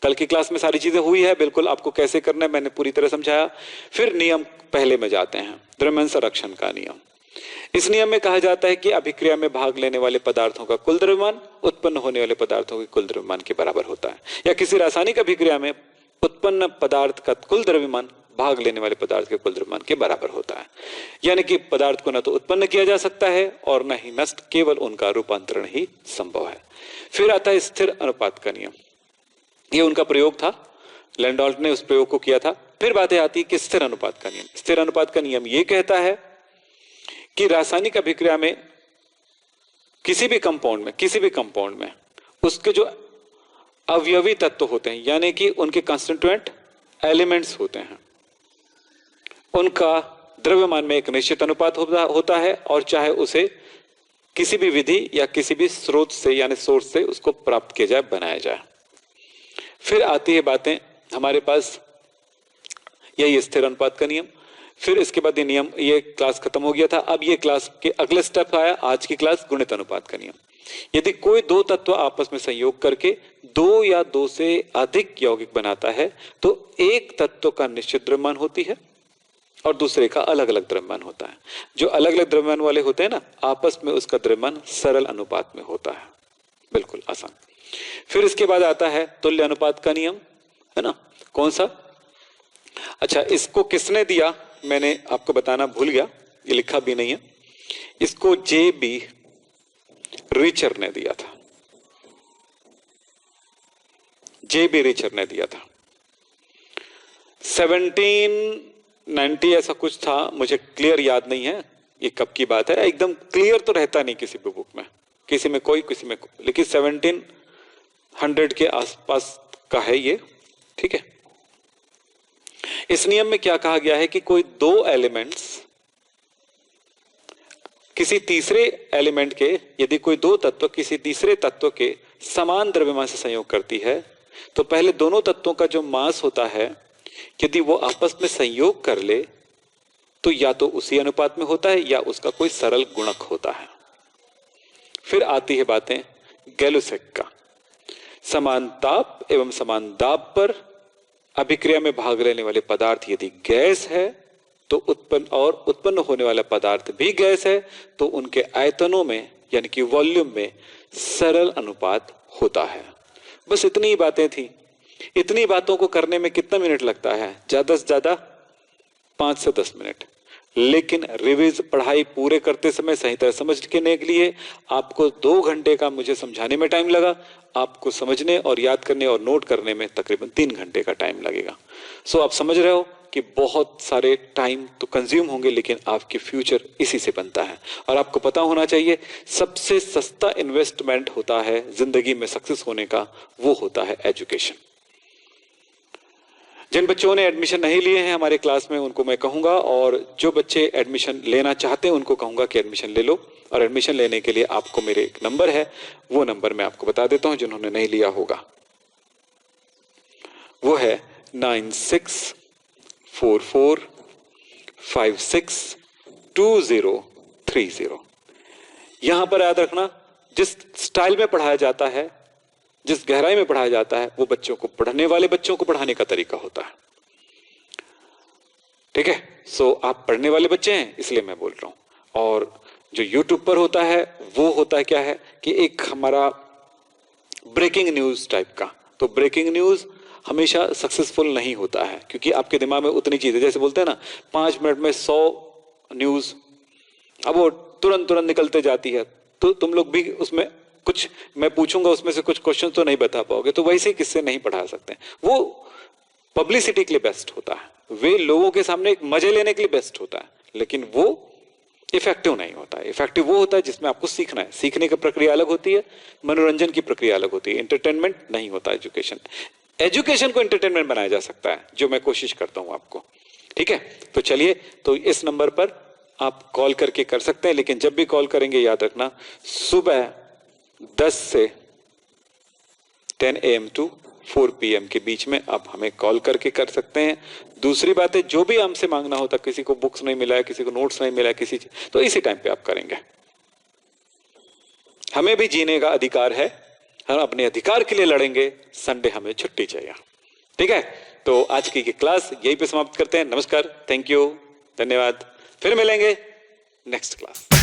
कल की क्लास में सारी चीजें हुई है, बिल्कुल आपको कैसे करना है मैंने पूरी तरह समझाया। फिर नियम पहले में जाते हैं, द्रव्यमान संरक्षण का नियम। इस नियम में कहा जाता है कि अभिक्रिया में भाग लेने वाले पदार्थों का कुल द्रव्यमान उत्पन्न होने वाले पदार्थों के कुल द्रव्यमान के बराबर होता है, या किसी रासायनिक अभिक्रिया में उत्पन्न पदार्थ का कुल द्रव्यमान भाग लेने वाले पदार्थ के कुल द्रव्यमान के बराबर होता है। यानी कि पदार्थ को न तो उत्पन्न किया जा सकता है और न ही नष्ट, केवल उनका रूपांतरण ही संभव है। फिर आता है स्थिर अनुपात का नियम, ये उनका प्रयोग था, लैंडॉल्ट ने उस प्रयोग को किया था। फिर बातें आती है कि स्थिर अनुपात का नियम। स्थिर अनुपात का नियम ये कहता है कि रासायनिक अभिक्रिया में किसी भी कंपाउंड में उसके जो अवयवी तत्व होते हैं, यानी कि उनके कंस्टिट्यूएंट एलिमेंट्स होते हैं, उनका द्रव्यमान में एक निश्चित अनुपात होता है, और चाहे उसे किसी भी विधि या किसी भी स्रोत से यानी सोर्स से उसको प्राप्त किया जाए, बनाया जाए। फिर आती है बातें हमारे पास, यही स्थिर अनुपात का नियम। फिर इसके बाद ये नियम, ये क्लास खत्म हो गया था। अब ये क्लास के अगले स्टेप आया, आज की क्लास गुणित अनुपात का नियम। यदि कोई दो तत्व आपस में संयोग करके 2 या 2 से अधिक यौगिक बनाता है तो एक तत्व का निश्चित द्रव्यमान होती है और दूसरे का अलग अलग द्रव्यमान होता है। जो अलग अलग द्रव्यमान वाले होते हैं ना, आपस में उसका द्रव्यमान सरल अनुपात में होता है, बिल्कुल आसान। फिर इसके बाद आता है तुल्य अनुपात का नियम, है ना, कौन सा, अच्छा इसको किसने दिया मैंने आपको बताना भूल गया, ये लिखा भी नहीं है। इसको J.B. रिचर ने दिया था, J.B. रिचर ने दिया था। 1790 ऐसा कुछ था, मुझे क्लियर याद नहीं है ये कब की बात है, एकदम क्लियर तो रहता नहीं किसी भी बुक में, किसी में कोई किसी में कोई, लेकिन 1700 के आसपास का है ये, ठीक है। इस नियम में क्या कहा गया है कि कोई दो एलिमेंट्स किसी तीसरे एलिमेंट के, यदि कोई दो तत्व किसी तीसरे तत्व के समान द्रव्यमान से संयोग करती है, तो पहले दोनों तत्वों का जो मास होता है, यदि वो आपस में संयोग कर ले तो या तो उसी अनुपात में होता है या उसका कोई सरल गुणक होता है। फिर आती है बातें गैलुसेक का। समान ताप एवं समान दाब पर अभिक्रिया में भाग लेने वाले पदार्थ यदि गैस है तो उत्पन्न होने वाला पदार्थ भी गैस है, तो उनके आयतनों में यानी कि वॉल्यूम में सरल अनुपात होता है। बस इतनी ही बातें थी। इतनी बातों को करने में कितना मिनट लगता है? ज्यादा से ज्यादा 5 से 10 मिनट। लेकिन रिविज पढ़ाई पूरे करते समय सही तरह समझने के लिए आपको 2 घंटे का मुझे समझाने में टाइम लगा, आपको समझने और याद करने और नोट करने में तकरीबन 3 घंटे का टाइम लगेगा। सो आप समझ रहे हो कि बहुत सारे टाइम तो कंज्यूम होंगे, लेकिन आपकी फ्यूचर इसी से बनता है। और आपको पता होना चाहिए सबसे सस्ता इन्वेस्टमेंट होता है जिंदगी में सक्सेस होने का, वो होता है एजुकेशन। जिन बच्चों ने एडमिशन नहीं लिए हैं हमारे क्लास में, उनको मैं कहूंगा, और जो बच्चे एडमिशन लेना चाहते हैं उनको कहूंगा कि एडमिशन ले लो। और एडमिशन लेने के लिए आपको मेरे एक नंबर है, वो नंबर मैं आपको बता देता हूं जिन्होंने नहीं लिया होगा। वो है 9644562030। यहां पर याद रखना, जिस स्टाइल में पढ़ाया जाता है, जिस गहराई में पढ़ाया जाता है, वो बच्चों को, पढ़ने वाले बच्चों को पढ़ाने का तरीका होता है। ठीक है। सो आप पढ़ने वाले बच्चे हैं इसलिए मैं बोल रहा हूं। और जो YouTube पर होता है वो होता है क्या है कि एक हमारा ब्रेकिंग न्यूज टाइप का। तो ब्रेकिंग न्यूज हमेशा सक्सेसफुल नहीं होता है, क्योंकि आपके दिमाग में उतनी चीजें, जैसे बोलते हैं ना 5 मिनट में 100 न्यूज, अब वो तुरंत निकलते जाती है, तो तुम लोग भी उसमें कुछ मैं पूछूंगा उसमें से कुछ क्वेश्चन तो नहीं बता पाओगे, तो वैसे किससे नहीं पढ़ा सकते। वो पब्लिसिटी के लिए बेस्ट होता है, वे लोगों के सामने एक मजे लेने के लिए बेस्ट होता है, लेकिन वो इफेक्टिव नहीं होता है। इफेक्टिव वो होता है जिसमें आपको सीखना है, सीखने की प्रक्रिया अलग होती है, मनोरंजन की प्रक्रिया अलग होती है, एंटरटेनमेंट नहीं होता एजुकेशन। एजुकेशन को एंटरटेनमेंट बनाया जा सकता है, जो मैं कोशिश करता हूं आपको। ठीक है, तो चलिए, तो इस नंबर पर आप कॉल करके कर सकते हैं, लेकिन जब भी कॉल करेंगे याद रखना सुबह 10 से 10 AM to 4 PM के बीच में आप हमें कॉल करके कर सकते हैं। दूसरी बात है, जो भी हमसे मांगना होता, किसी को बुक्स नहीं मिला है, किसी को नोट्स नहीं मिला है, किसी, तो इसी टाइम पे आप करेंगे। हमें भी जीने का अधिकार है, हम अपने अधिकार के लिए लड़ेंगे। संडे हमें छुट्टी चाहिए। ठीक है, तो आज की क्लास यहीं पे समाप्त करते हैं। नमस्कार, थैंक यू, धन्यवाद। फिर मिलेंगे नेक्स्ट क्लास।